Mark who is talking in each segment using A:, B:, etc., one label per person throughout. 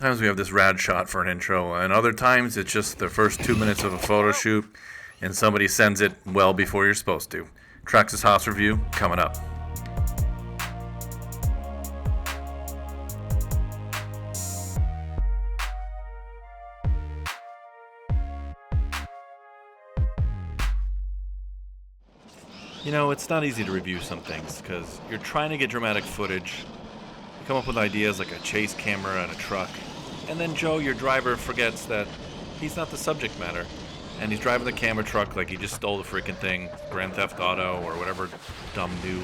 A: Sometimes we have this rad shot for an intro, and other times it's just the first 2 minutes of a photo shoot, and somebody sends it well before you're supposed to. Traxxas Hoss review coming up. You know, it's not easy to review some things because you're trying to get dramatic footage. You come up with ideas like a chase camera and a truck, and then Joe, your driver, forgets that he's not the subject matter, and he's driving the camera truck like he just stole the freaking thing, Grand Theft Auto or whatever dumb new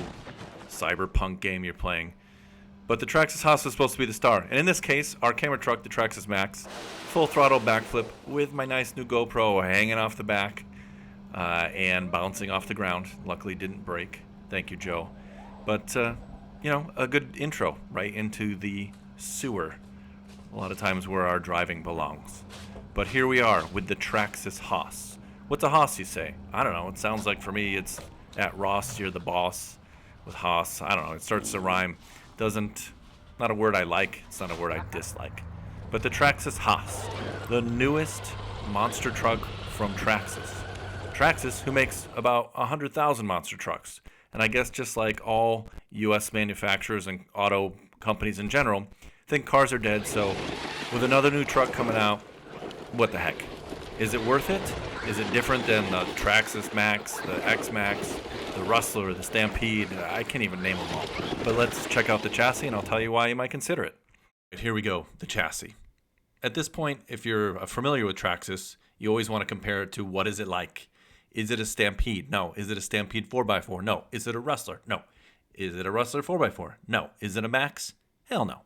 A: cyberpunk game you're playing. But the Traxxas Hoss was supposed to be the star, and in this case, our camera truck, the Traxxas Max, full throttle backflip with my nice new GoPro hanging off the back. And bouncing off the ground. Luckily didn't break. Thank you, Joe. But, a good intro right into the sewer. A lot of times where our driving belongs. But here we are with the Traxxas Hoss. What's a Hoss, you say? I don't know. It sounds like for me it's at Ross, you're the boss. With Hoss, I don't know. It starts to rhyme. Not a word I like. It's not a word I dislike. But the Traxxas Hoss, the newest monster truck from Traxxas. Traxxas, who makes about 100,000 monster trucks. And I guess just like all U.S. manufacturers and auto companies in general, think cars are dead. So with another new truck coming out, what the heck? Is it worth it? Is it different than the Traxxas Max, the X Max, the Rustler, the Stampede? I can't even name them all. But let's check out the chassis and I'll tell you why you might consider it. Here we go, the chassis. At this point, if you're familiar with Traxxas, you always want to compare it to what is it like. Is it a Stampede? No. Is it a Stampede 4x4? No. Is it a Rustler? No. Is it a Rustler 4x4? No. Is it a Max? Hell no.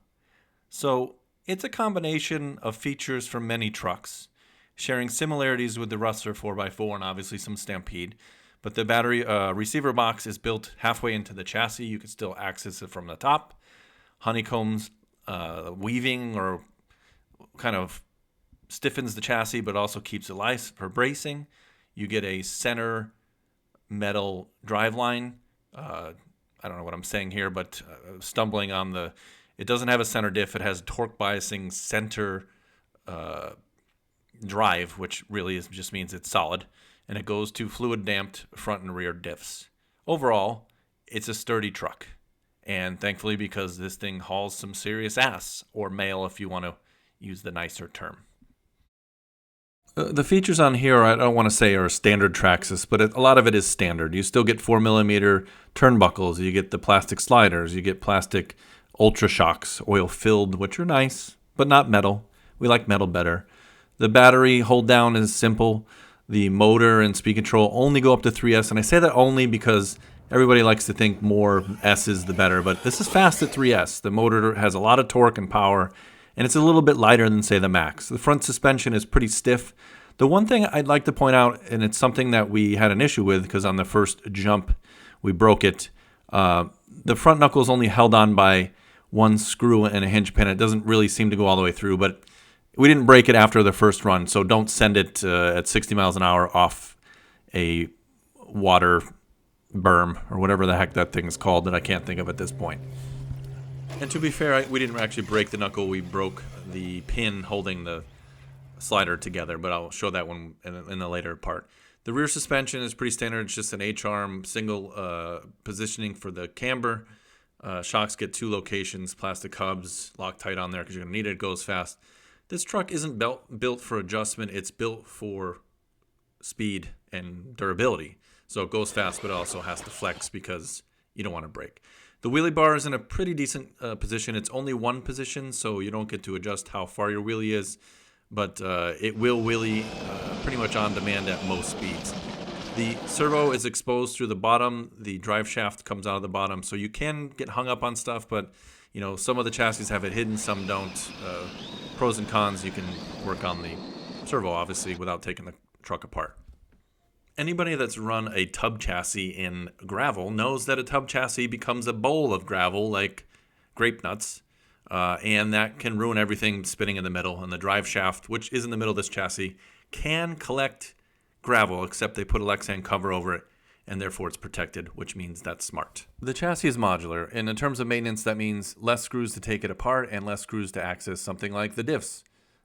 A: So it's a combination of features from many trucks, sharing similarities with the Rustler 4x4 and obviously some Stampede. But the battery receiver box is built halfway into the chassis. You can still access it from the top. Honeycombs weaving or kind of stiffens the chassis but also keeps it light for bracing. You get a center metal driveline. I don't know what I'm saying here, but stumbling on it doesn't have a center diff. It has torque biasing center drive, which really just means it's solid. And it goes to fluid damped front and rear diffs. Overall, it's a sturdy truck. And thankfully, because this thing hauls some serious ass, or mail if you want to use the nicer term. The features on here, I don't want to say are standard Traxxas, but a lot of it is standard. You still get 4mm turnbuckles, you get the plastic sliders, you get plastic Ultra Shocks, oil-filled, which are nice, but not metal. We like metal better. The battery hold down is simple. The motor and speed control only go up to 3S, and I say that only because everybody likes to think more S's the better, but this is fast at 3S. The motor has a lot of torque and power, and it's a little bit lighter than, say, the Max. The front suspension is pretty stiff. The one thing I'd like to point out, and it's something that we had an issue with because on the first jump we broke it, the front knuckle is only held on by one screw and a hinge pin. It doesn't really seem to go all the way through, but we didn't break it after the first run, so don't send it at 60 miles an hour off a water berm or whatever the heck that thing is called that I can't think of at this point. And to be fair, we didn't actually break the knuckle. We broke the pin holding the slider together, but I'll show that one in the later part. The rear suspension is pretty standard. It's just an H-arm single positioning for the camber. Shocks get two locations, plastic hubs, Loctite on there because you're going to need it. It goes fast. This truck isn't built for adjustment. It's built for speed and durability. So it goes fast, but it also has to flex because you don't want to brake. The wheelie bar is in a pretty decent position. It's only one position, so you don't get to adjust how far your wheelie is, but it will wheelie pretty much on demand at most speeds. The servo is exposed through the bottom. The drive shaft comes out of the bottom, so you can get hung up on stuff, but some of the chassis have it hidden, some don't. Pros and cons, you can work on the servo, obviously, without taking the truck apart. Anybody that's run a tub chassis in gravel knows that a tub chassis becomes a bowl of gravel like grape nuts, and that can ruin everything spinning in the middle. And the drive shaft, which is in the middle of this chassis, can collect gravel, except they put a Lexan cover over it, and therefore it's protected, which means that's smart. The chassis is modular, and in terms of maintenance, that means less screws to take it apart and less screws to access something like the diffs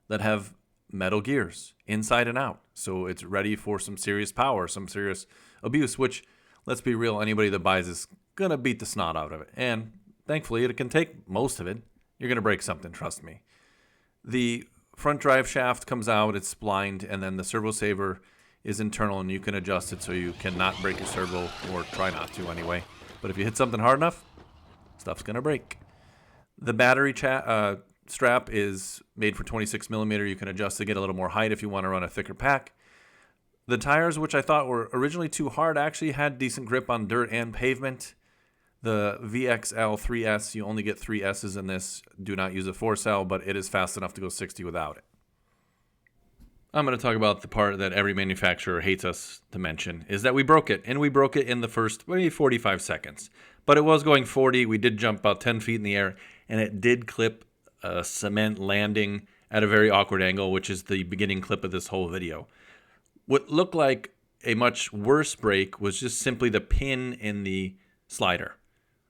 A: that have metal gears inside and out. So it's ready for some serious power, some serious abuse, which, let's be real, anybody that buys is going to beat the snot out of it. And thankfully, it can take most of it. You're going to break something, trust me. The front drive shaft comes out, it's splined, and then the servo saver is internal, and you can adjust it so you cannot break your servo, or try not to anyway. But if you hit something hard enough, stuff's going to break. The battery strap is made for 26 millimeter. You can adjust to get a little more height if you want to run a thicker pack. The tires, which I thought were originally too hard, actually had decent grip on dirt and pavement. The VXL 3S, you only get 3 S's in this. Do not use a 4-cell, but it is fast enough to go 60 without it. I'm going to talk about the part that every manufacturer hates us to mention, is that we broke it. And we broke it in the first maybe 45 seconds. But it was going 40. We did jump about 10 feet in the air, and it did clip a cement landing at a very awkward angle, which is the beginning clip of this whole video. What looked like a much worse break was just simply the pin in the slider.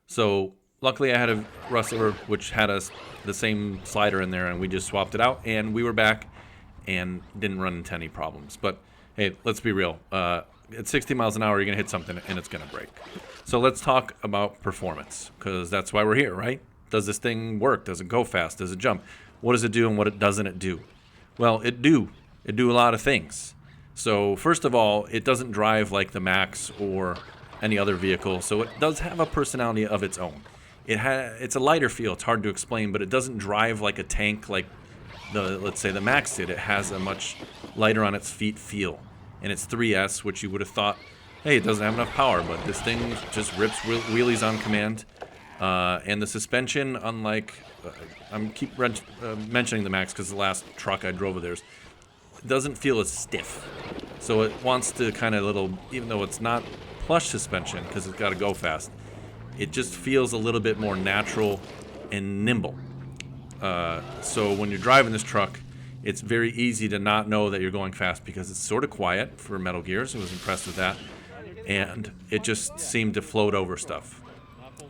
A: So luckily I had a Rustler which had the same slider in there, and we just swapped it out, and we were back and didn't run into any problems. But hey, let's be real. At 60 miles an hour, you're going to hit something and it's going to break. So let's talk about performance, because that's why we're here, right? Does this thing work? Does it go fast? Does it jump? What does it do and what doesn't it do? Well, it do a lot of things. So first of all, it doesn't drive like the Max or any other vehicle, so it does have a personality of its own. It's a lighter feel. It's hard to explain, but it doesn't drive like a tank like let's say the Max did. It has a much lighter on its feet feel, and it's 3S, which you would have thought, hey, it doesn't have enough power, but this thing just rips wheelies on command. And the suspension, unlike mentioning the Max because the last truck I drove of theirs, doesn't feel as stiff. So it wants to kind of even though it's not plush suspension because it's got to go fast, it just feels a little bit more natural and nimble. So when you're driving this truck, it's very easy to not know that you're going fast because it's sort of quiet for metal gears. I was impressed with that. And it just seemed to float over stuff.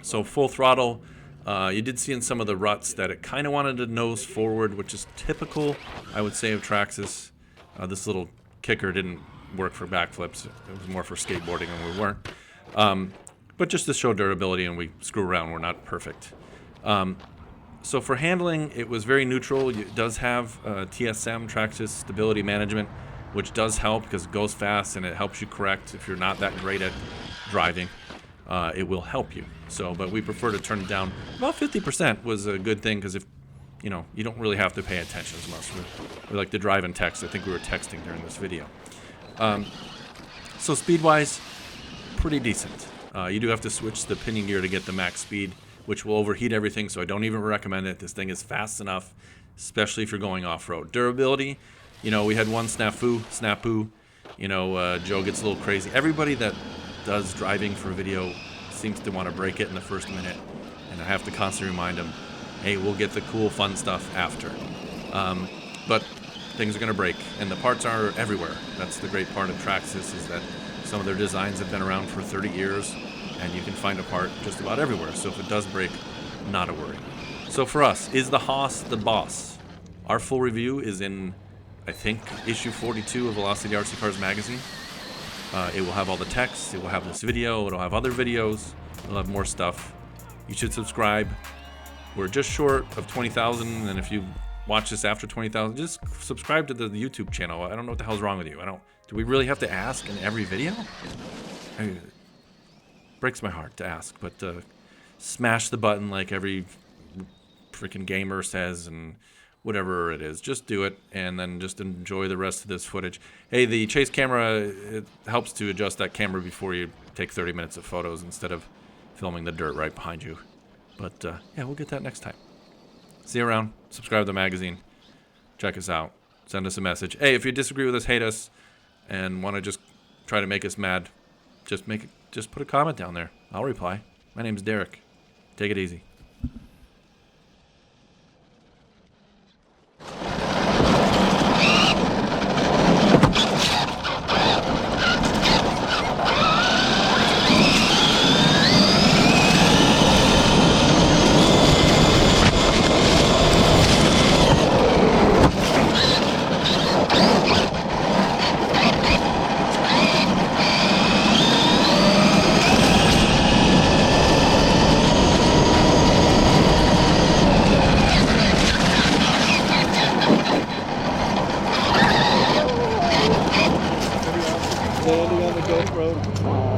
A: So full throttle, you did see in some of the ruts that it kind of wanted to nose forward, which is typical, I would say, of Traxxas. This little kicker didn't work for backflips. It was more for skateboarding, and we weren't. But just to show durability, and we screw around, we're not perfect. So for handling, it was very neutral. It does have TSM, Traxxas Stability Management, which does help because it goes fast and it helps you correct if you're not that great at driving. It will help you. But we prefer to turn it down. About 50% was a good thing because if you don't really have to pay attention as much. We like to drive and text. I think we were texting during this video. So speed-wise, pretty decent. You do have to switch the pinion gear to get the max speed, which will overheat everything, so I don't even recommend it. This thing is fast enough, especially if you're going off-road. Durability, we had one snafu. Joe gets a little crazy. Everybody that does driving for video seems to want to break it in the first minute, and I have to constantly remind them, hey, we'll get the cool, fun stuff after. But things are going to break, and the parts are everywhere. That's the great part of Traxxas, is that some of their designs have been around for 30 years, and you can find a part just about everywhere. So if it does break, not a worry. So for us, is the Hoss the boss? Our full review is in, I think, issue 42 of Velocity RC Cars magazine. It will have all the text, it will have this video, it'll have other videos, it'll have more stuff. You should subscribe. We're just short of 20,000, and if you watch this after 20,000, just subscribe to the YouTube channel. I don't know what the hell's wrong with you. Do we really have to ask in every video? It breaks my heart to ask, but smash the button like every freaking gamer says, and whatever it is, just do it, and then just enjoy the rest of this footage. Hey, the chase camera, it helps to adjust that camera before you take 30 minutes of photos instead of filming the dirt right behind you. But yeah, we'll get that next time. See you around. Subscribe to the magazine. Check us out. Send us a message. Hey, if you disagree with us, hate us, and want to just try to make us mad, just put a comment down there. I'll reply. My name's Derek. Take it easy.
B: road.